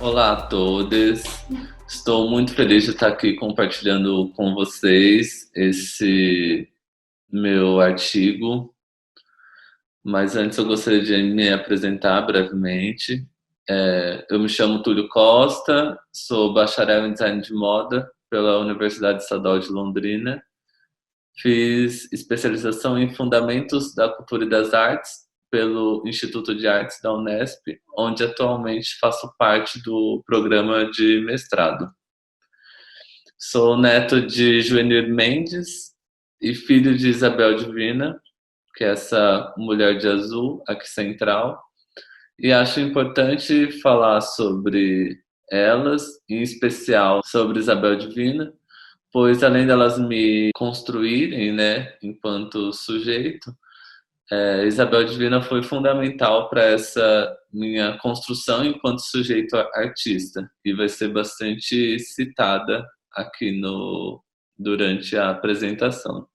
Olá a todos. Estou muito feliz de estar aqui compartilhando com vocês esse meu artigo, mas antes eu gostaria de me apresentar brevemente. Eu me chamo Túlio Costa, sou bacharel em design de moda pela Universidade Estadual de Londrina. Fiz especialização em Fundamentos da Cultura e das Artes pelo Instituto de Artes da Unesp, onde atualmente faço parte do programa de mestrado. Sou neto de Joenir Mendes e filho de Isabel Divina, que é essa mulher de azul aqui central. E acho importante falar sobre elas, em especial sobre Isabel Divina, pois além delas me construírem, né, enquanto sujeito, Isabel Divina foi fundamental para essa minha construção enquanto sujeito artista e vai ser bastante citada aqui durante a apresentação.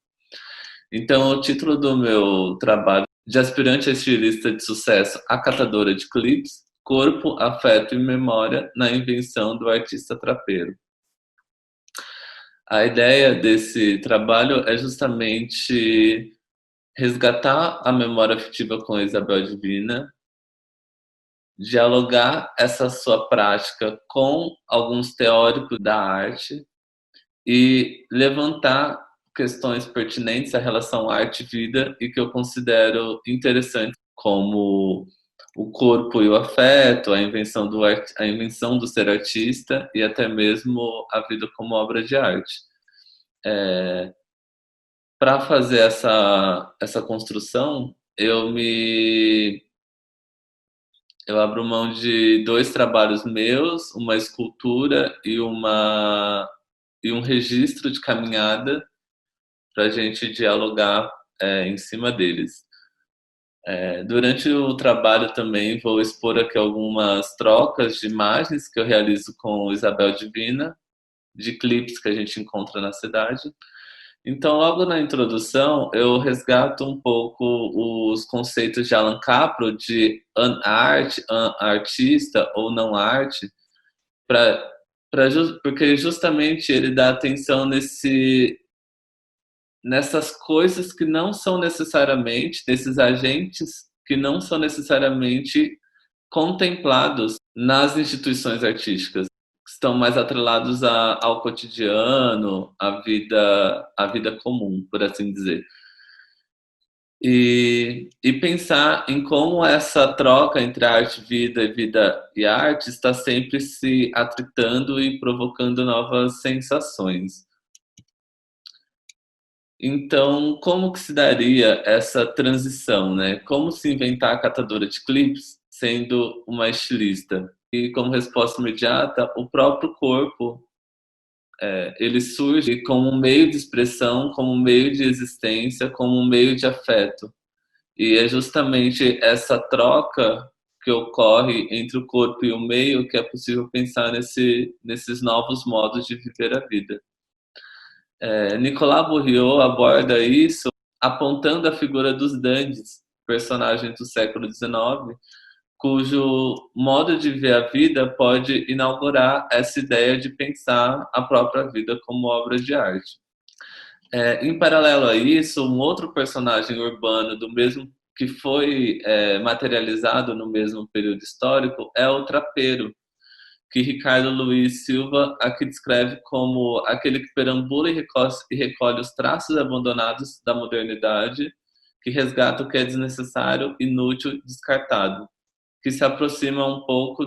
Então, o título do meu trabalho, de aspirante a estilista de sucesso a catadora de clipes, corpo, afeto e memória na invenção do artista trapeiro. A ideia desse trabalho é justamente resgatar a memória afetiva com a Isabel Divina, dialogar essa sua prática com alguns teóricos da arte e levantar questões pertinentes à relação arte-vida e que eu considero interessante, como o corpo e o afeto, a invenção do ser artista e até mesmo a vida como obra de arte. Para fazer essa construção, eu abro mão de dois trabalhos meus, uma escultura e um registro de caminhada para a gente dialogar em cima deles. Durante o trabalho também vou expor aqui algumas trocas de imagens que eu realizo com Isabel Divina, de clipes que a gente encontra na cidade. Então, logo na introdução, eu resgato um pouco os conceitos de Alan Capro de art, artista ou não arte, pra, porque justamente ele dá atenção nessas coisas que não são necessariamente, nesses agentes que não são necessariamente contemplados nas instituições artísticas, que estão mais atrelados ao cotidiano, à vida comum, por assim dizer. E pensar em como essa troca entre arte, vida e arte está sempre se atritando e provocando novas sensações. Então, como que se daria essa transição, né? Como se inventar a catadora de clipes sendo uma estilista? E como resposta imediata, o próprio corpo, ele surge como um meio de expressão, como um meio de existência, como um meio de afeto. E é justamente essa troca que ocorre entre o corpo e o meio que é possível pensar nesses novos modos de viver a vida. Nicolas Bourriot aborda isso apontando a figura dos dandies, personagens do século XIX, cujo modo de ver a vida pode inaugurar essa ideia de pensar a própria vida como obra de arte. Em paralelo a isso, um outro personagem urbano do mesmo que foi materializado no mesmo período histórico é o trapeiro, que Ricardo Luiz Silva aqui descreve como aquele que perambula e recolhe os traços abandonados da modernidade, que resgata o que é desnecessário, inútil, descartado, que se aproxima um pouco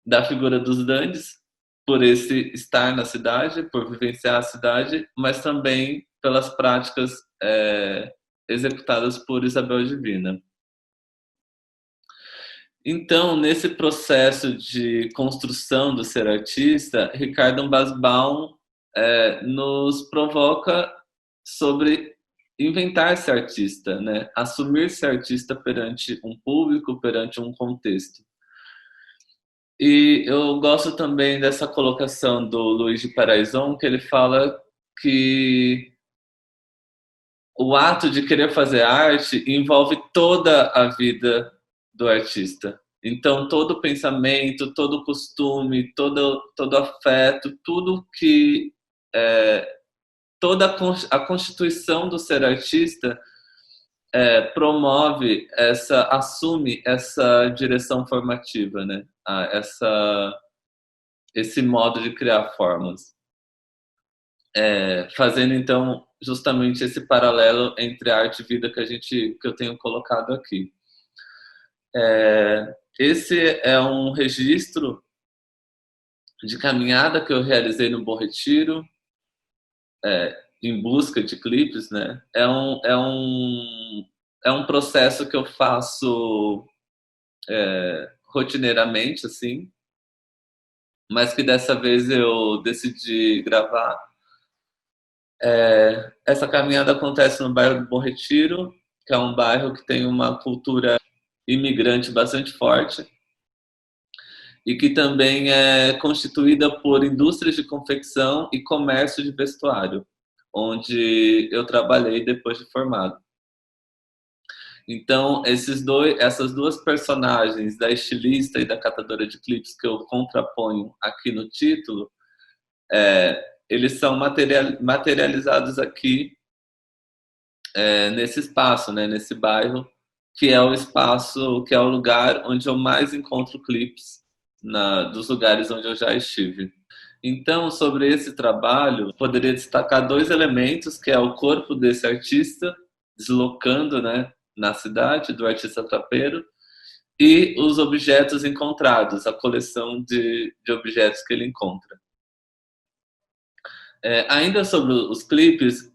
da figura dos dandies, por esse estar na cidade, por vivenciar a cidade, mas também pelas práticas executadas por Isabel Divina. Então, nesse processo de construção do ser artista, Ricardo Basbaum nos provoca sobre inventar-se artista, né? Assumir-se artista perante um público, perante um contexto. E eu gosto também dessa colocação do Luiz de Paraison, que ele fala que o ato de querer fazer arte envolve toda a vida do artista. Então, todo pensamento, todo costume, todo afeto, tudo que. Toda a constituição do ser artista promove assume essa direção formativa, né? Esse modo de criar formas. Fazendo, então, justamente esse paralelo entre arte e vida que eu tenho colocado aqui. Esse é um registro de caminhada que eu realizei no Bom Retiro, em busca de clipes, né? É um processo que eu faço rotineiramente, assim, mas que dessa vez eu decidi gravar. Essa caminhada acontece no bairro do Bom Retiro, que é um bairro que tem uma cultura imigrante bastante forte e que também é constituída por indústrias de confecção e comércio de vestuário, onde eu trabalhei depois de formado. Então, essas duas personagens, da estilista e da catadora de clipes, que eu contraponho aqui no título, eles são materializados aqui nesse espaço, né, nesse bairro, que é o espaço, que é o lugar onde eu mais encontro clipes dos lugares onde eu já estive. Então, sobre esse trabalho, poderia destacar dois elementos, que é o corpo desse artista deslocando, né, na cidade, do artista trapeiro, e os objetos encontrados, a coleção de objetos que ele encontra. Ainda sobre os clipes,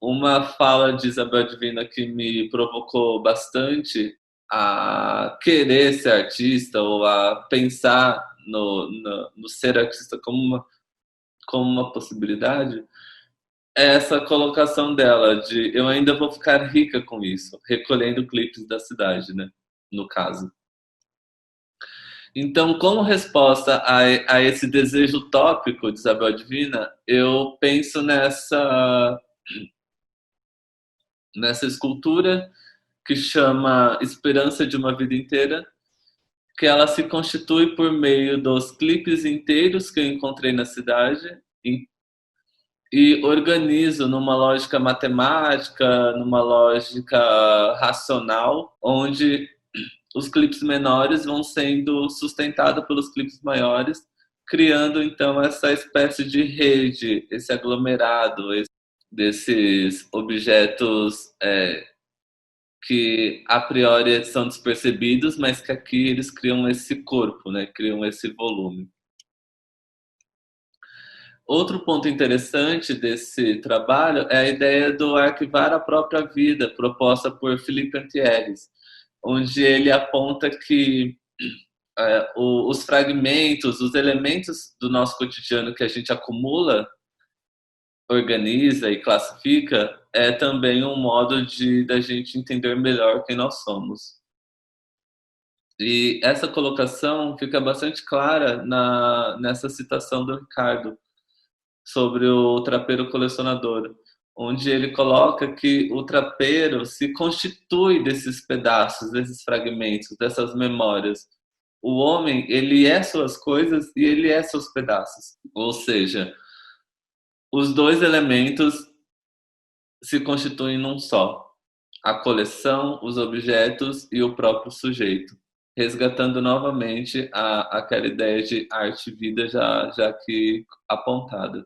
uma fala de Isabel Divina que me provocou bastante a querer ser artista ou a pensar no ser artista como uma possibilidade, é essa colocação dela de eu ainda vou ficar rica com isso, recolhendo clipes da cidade, né? No caso. Então, como resposta a esse desejo utópico de Isabel Divina, eu penso nessa escultura que chama Esperança de uma Vida Inteira, que ela se constitui por meio dos clipes inteiros que eu encontrei na cidade e organizo numa lógica matemática, numa lógica racional, onde os clipes menores vão sendo sustentados pelos clipes maiores, criando então essa espécie de rede, esse aglomerado desses objetos que a priori são despercebidos, mas que aqui eles criam esse corpo, né? Criam esse volume. Outro ponto interessante desse trabalho é a ideia do arquivar a própria vida, proposta por Philippe Antieres, onde ele aponta que os fragmentos, os elementos do nosso cotidiano que a gente acumula, organiza e classifica, é também um modo da gente entender melhor quem nós somos. E essa colocação fica bastante clara nessa citação do Ricardo sobre o trapeiro colecionador, onde ele coloca que o trapeiro se constitui desses pedaços, desses fragmentos, dessas memórias. O homem, ele é suas coisas e ele é seus pedaços. Ou seja, os dois elementos se constituem num só: a coleção, os objetos e o próprio sujeito, resgatando novamente aquela ideia de arte e vida já aqui apontada.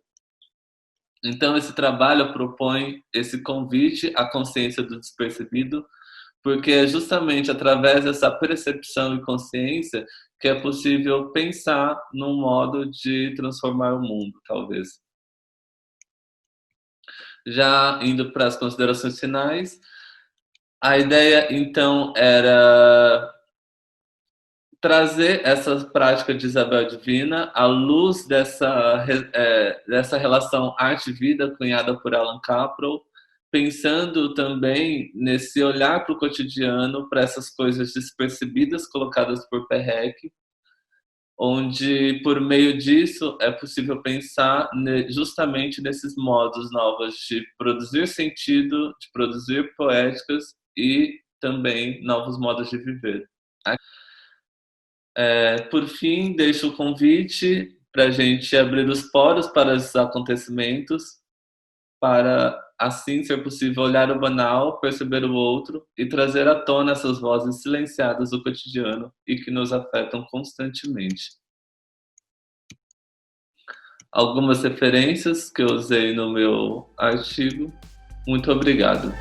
Então, esse trabalho propõe esse convite à consciência do despercebido, porque é justamente através dessa percepção e consciência que é possível pensar num modo de transformar o mundo, talvez. Já indo para as considerações finais, a ideia, então, era trazer essa prática de Isabel Divina à luz dessa relação arte-vida cunhada por Alan Caprow, pensando também nesse olhar para o cotidiano, para essas coisas despercebidas colocadas por Perrec, onde, por meio disso, é possível pensar justamente nesses modos novos de produzir sentido, de produzir poéticas e também novos modos de viver. Por fim, deixo o convite para a gente abrir os poros para esses acontecimentos, para assim ser possível olhar o banal, perceber o outro e trazer à tona essas vozes silenciadas do cotidiano e que nos afetam constantemente. Algumas referências que eu usei no meu artigo. Muito obrigado.